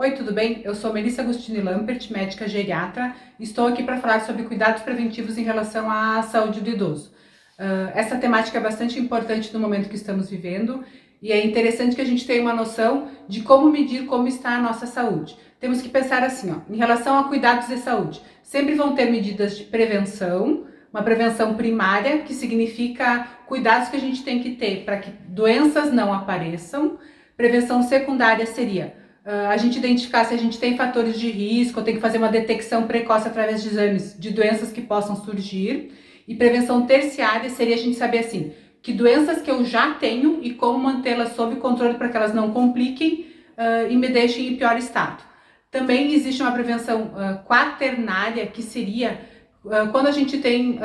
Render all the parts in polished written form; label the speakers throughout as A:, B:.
A: Oi, tudo bem? Eu sou Melissa Agostini Lampert, médica geriatra, e estou aqui para falar sobre cuidados preventivos em relação à saúde do idoso. Essa temática é bastante importante no momento que estamos vivendo e é interessante que a gente tenha uma noção de como medir como está a nossa saúde. Temos que pensar assim, em relação a cuidados de saúde, sempre vão ter medidas de prevenção, uma prevenção primária, que significa cuidados que a gente tem que ter para que doenças não apareçam. Prevenção secundária seria a gente identificar se a gente tem fatores de risco, ou tem que fazer uma detecção precoce através de exames de doenças que possam surgir. E prevenção terciária seria a gente saber assim, que doenças que eu já tenho e como mantê-las sob controle para que elas não compliquem e me deixem em pior estado. Também existe uma prevenção quaternária, que seria quando a gente tem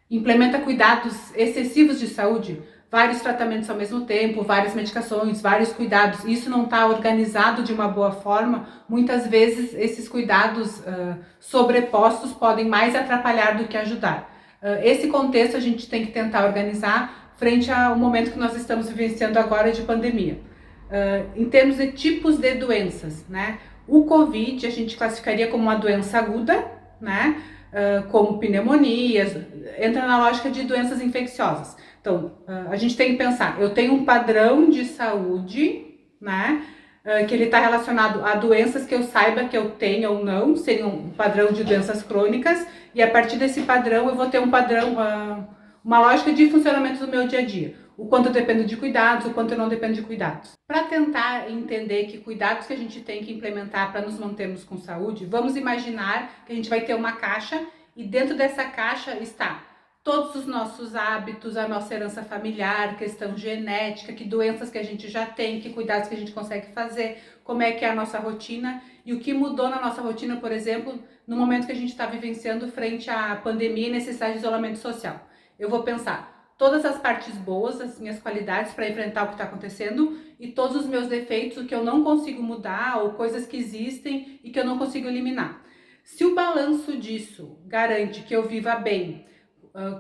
A: implementa cuidados excessivos de saúde, vários tratamentos ao mesmo tempo, várias medicações, vários cuidados, isso não está organizado de uma boa forma, muitas vezes esses cuidados sobrepostos podem mais atrapalhar do que ajudar. Esse contexto a gente tem que tentar organizar frente ao momento que nós estamos vivenciando agora de pandemia. Em termos de tipos de doenças, né? O Covid a gente classificaria como uma doença aguda, né? Como pneumonias, entra na lógica de doenças infecciosas. Então, a gente tem que pensar, eu tenho um padrão de saúde, né, que ele está relacionado a doenças que eu saiba que eu tenho ou não, seria um padrão de doenças crônicas, e a partir desse padrão eu vou ter um padrão, uma lógica de funcionamento do meu dia a dia. O quanto eu dependo de cuidados, o quanto eu não dependo de cuidados. Para tentar entender que cuidados que a gente tem que implementar para nos mantermos com saúde, vamos imaginar que a gente vai ter uma caixa e dentro dessa caixa está todos os nossos hábitos, a nossa herança familiar, questão genética, que doenças que a gente já tem, que cuidados que a gente consegue fazer, como é que é a nossa rotina e o que mudou na nossa rotina, por exemplo, no momento que a gente está vivenciando frente à pandemia e necessidade de isolamento social. Eu vou pensar todas as partes boas, as minhas qualidades para enfrentar o que está acontecendo e todos os meus defeitos, o que eu não consigo mudar ou coisas que existem e que eu não consigo eliminar. Se o balanço disso garante que eu viva bem,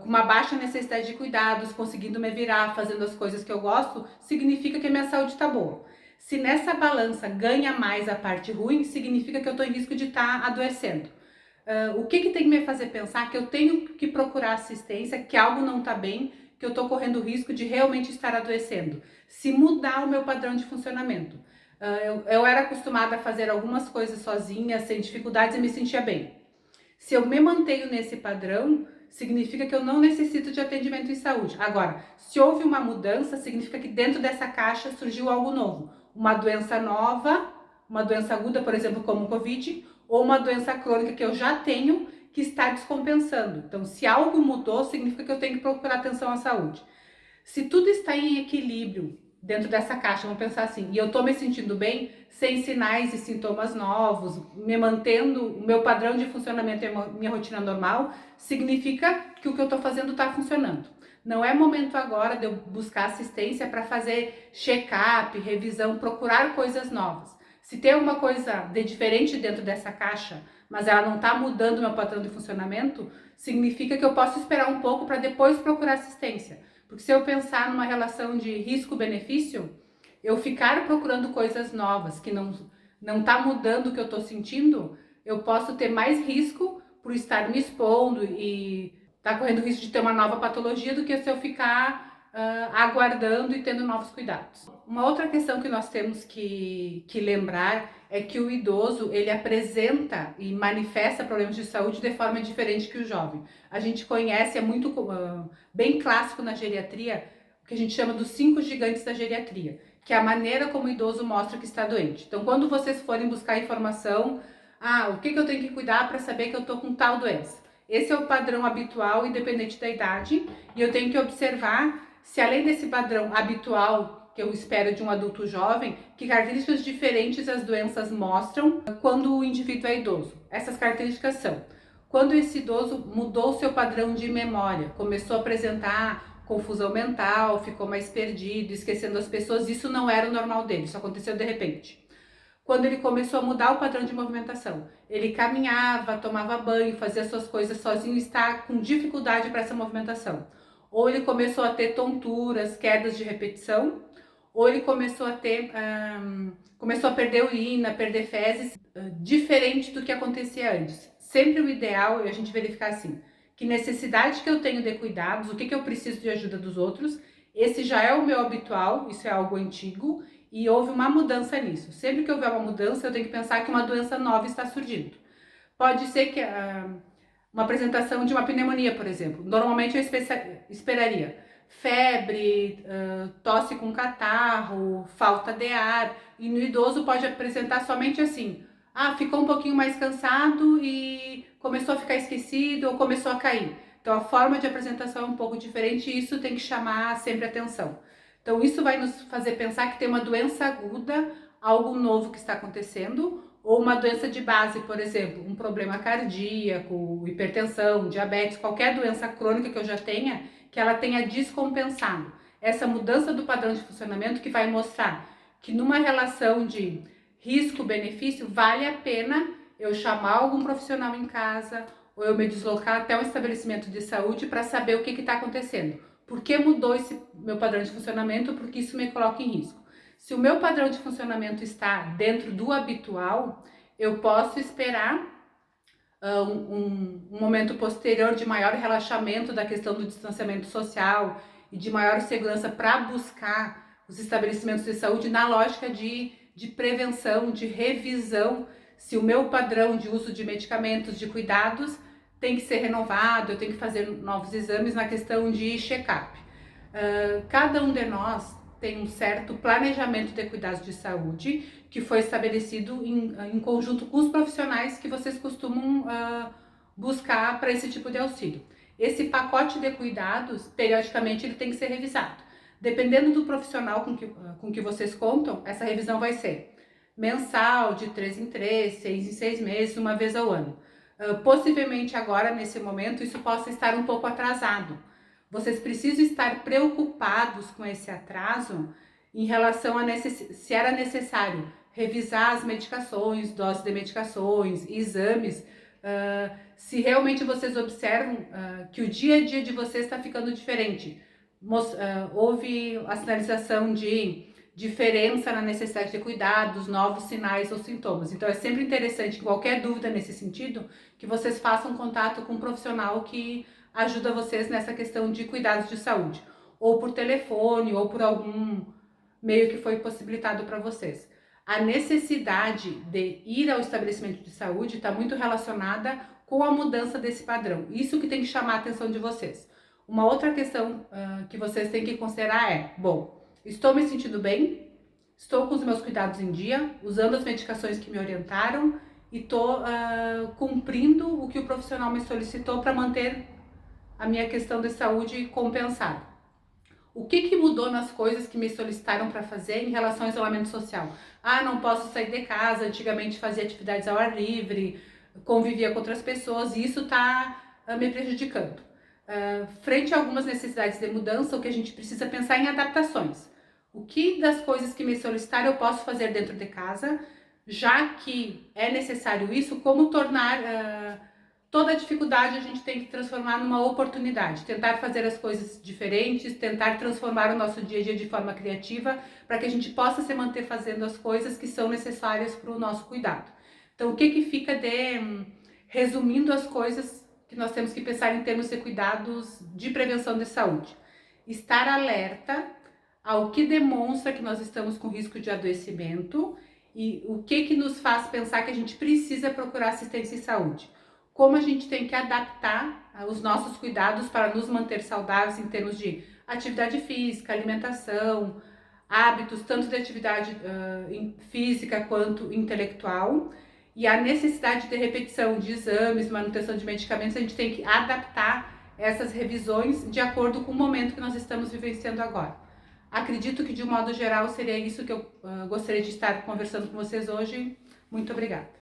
A: com uma baixa necessidade de cuidados, conseguindo me virar, fazendo as coisas que eu gosto, significa que a minha saúde está boa. Se nessa balança ganha mais a parte ruim, significa que eu estou em risco de estar adoecendo. O que tem que me fazer pensar que eu tenho que procurar assistência, que algo não está bem, que eu estou correndo o risco de realmente estar adoecendo? Se mudar o meu padrão de funcionamento. Eu era acostumada a fazer algumas coisas sozinha, sem dificuldades e me sentia bem. Se eu me mantenho nesse padrão, significa que eu não necessito de atendimento em saúde. Agora, se houve uma mudança, significa que dentro dessa caixa surgiu algo novo. Uma doença nova, uma doença aguda, por exemplo, como o Covid, ou uma doença crônica que eu já tenho, que está descompensando. Então, se algo mudou, significa que eu tenho que procurar atenção à saúde. Se tudo está em equilíbrio dentro dessa caixa, vamos pensar assim, e eu estou me sentindo bem, sem sinais e sintomas novos, me mantendo o meu padrão de funcionamento e a minha rotina normal, significa que o que eu estou fazendo está funcionando. Não é momento agora de eu buscar assistência para fazer check-up, revisão, procurar coisas novas. Se tem alguma coisa de diferente dentro dessa caixa, mas ela não está mudando o meu padrão de funcionamento, significa que eu posso esperar um pouco para depois procurar assistência. Porque se eu pensar numa relação de risco-benefício, eu ficar procurando coisas novas que não tá mudando o que eu estou sentindo, eu posso ter mais risco por estar me expondo e estar correndo risco de ter uma nova patologia do que se eu ficar aguardando e tendo novos cuidados. Uma outra questão que nós temos que lembrar é que o idoso, ele apresenta e manifesta problemas de saúde de forma diferente que o jovem. A gente conhece, é muito bem clássico na geriatria, o que a gente chama dos 5 gigantes da geriatria, que é a maneira como o idoso mostra que está doente. Então, quando vocês forem buscar informação, o que eu tenho que cuidar para saber que eu estou com tal doença? Esse é o padrão habitual, independente da idade, e eu tenho que observar se além desse padrão habitual que eu espero de um adulto jovem, que características diferentes as doenças mostram quando o indivíduo é idoso. Essas características são: quando esse idoso mudou seu padrão de memória, começou a apresentar confusão mental, ficou mais perdido, esquecendo as pessoas, isso não era o normal dele, isso aconteceu de repente. Quando ele começou a mudar o padrão de movimentação, ele caminhava, tomava banho, fazia suas coisas sozinho e está com dificuldade para essa movimentação. Ou ele começou a ter tonturas, quedas de repetição, ou ele começou a ter, começou a perder urina, perder fezes, diferente do que acontecia antes. Sempre o ideal é a gente verificar assim, que necessidade que eu tenho de cuidados, o que eu preciso de ajuda dos outros, esse já é o meu habitual, isso é algo antigo, e houve uma mudança nisso. Sempre que houver uma mudança, eu tenho que pensar que uma doença nova está surgindo. Pode ser que uma apresentação de uma pneumonia, por exemplo. Normalmente eu esperaria febre, tosse com catarro, falta de ar. E no idoso pode apresentar somente assim: ah, ficou um pouquinho mais cansado e começou a ficar esquecido ou começou a cair. Então a forma de apresentação é um pouco diferente e isso tem que chamar sempre atenção. Então isso vai nos fazer pensar que tem uma doença aguda, algo novo que está acontecendo, ou uma doença de base, por exemplo, um problema cardíaco, hipertensão, diabetes, qualquer doença crônica que eu já tenha, que ela tenha descompensado. Essa mudança do padrão de funcionamento que vai mostrar que numa relação de risco-benefício vale a pena eu chamar algum profissional em casa ou eu me deslocar até um estabelecimento de saúde para saber o que está acontecendo. Por que mudou esse meu padrão de funcionamento? Porque isso me coloca em risco. Se o meu padrão de funcionamento está dentro do habitual, eu posso esperar um momento posterior de maior relaxamento da questão do distanciamento social e de maior segurança para buscar os estabelecimentos de saúde na lógica de prevenção, de revisão, se o meu padrão de uso de medicamentos, de cuidados, tem que ser renovado, eu tenho que fazer novos exames na questão de check-up. Cada um de nós tem um certo planejamento de cuidados de saúde que foi estabelecido em conjunto com os profissionais que vocês costumam buscar para esse tipo de auxílio. Esse pacote de cuidados, periodicamente, ele tem que ser revisado. Dependendo do profissional com que vocês contam, essa revisão vai ser mensal, de 3 em 3, 6 em 6 meses, uma vez ao ano. Possivelmente agora, nesse momento, isso possa estar um pouco atrasado. Vocês precisam estar preocupados com esse atraso em relação a se era necessário revisar as medicações, doses de medicações, exames, se realmente vocês observam que o dia a dia de vocês está ficando diferente. Houve a sinalização de diferença na necessidade de cuidados, novos sinais ou sintomas. Então é sempre interessante, qualquer dúvida nesse sentido, que vocês façam contato com um profissional que ajuda vocês nessa questão de cuidados de saúde, ou por telefone, ou por algum meio que foi possibilitado para vocês. A necessidade de ir ao estabelecimento de saúde está muito relacionada com a mudança desse padrão. Isso que tem que chamar a atenção de vocês. Uma outra questão que vocês têm que considerar é, bom, estou me sentindo bem, estou com os meus cuidados em dia, usando as medicações que me orientaram e estou cumprindo o que o profissional me solicitou para manter a minha questão de saúde compensada. O que mudou nas coisas que me solicitaram para fazer em relação ao isolamento social? Ah, não posso sair de casa, antigamente fazia atividades ao ar livre, convivia com outras pessoas e isso está me prejudicando. Frente a algumas necessidades de mudança, o que a gente precisa pensar em adaptações. O que das coisas que me solicitaram eu posso fazer dentro de casa, já que é necessário isso, como tornar toda dificuldade a gente tem que transformar numa oportunidade, tentar fazer as coisas diferentes, tentar transformar o nosso dia a dia de forma criativa, para que a gente possa se manter fazendo as coisas que são necessárias para o nosso cuidado. Então, o que fica resumindo as coisas que nós temos que pensar em termos de cuidados de prevenção de saúde? Estar alerta ao que demonstra que nós estamos com risco de adoecimento e o que nos faz pensar que a gente precisa procurar assistência em saúde. Como a gente tem que adaptar os nossos cuidados para nos manter saudáveis em termos de atividade física, alimentação, hábitos, tanto de atividade física quanto intelectual, e a necessidade de repetição de exames, manutenção de medicamentos, a gente tem que adaptar essas revisões de acordo com o momento que nós estamos vivenciando agora. Acredito que de um modo geral seria isso que eu gostaria de estar conversando com vocês hoje. Muito obrigada.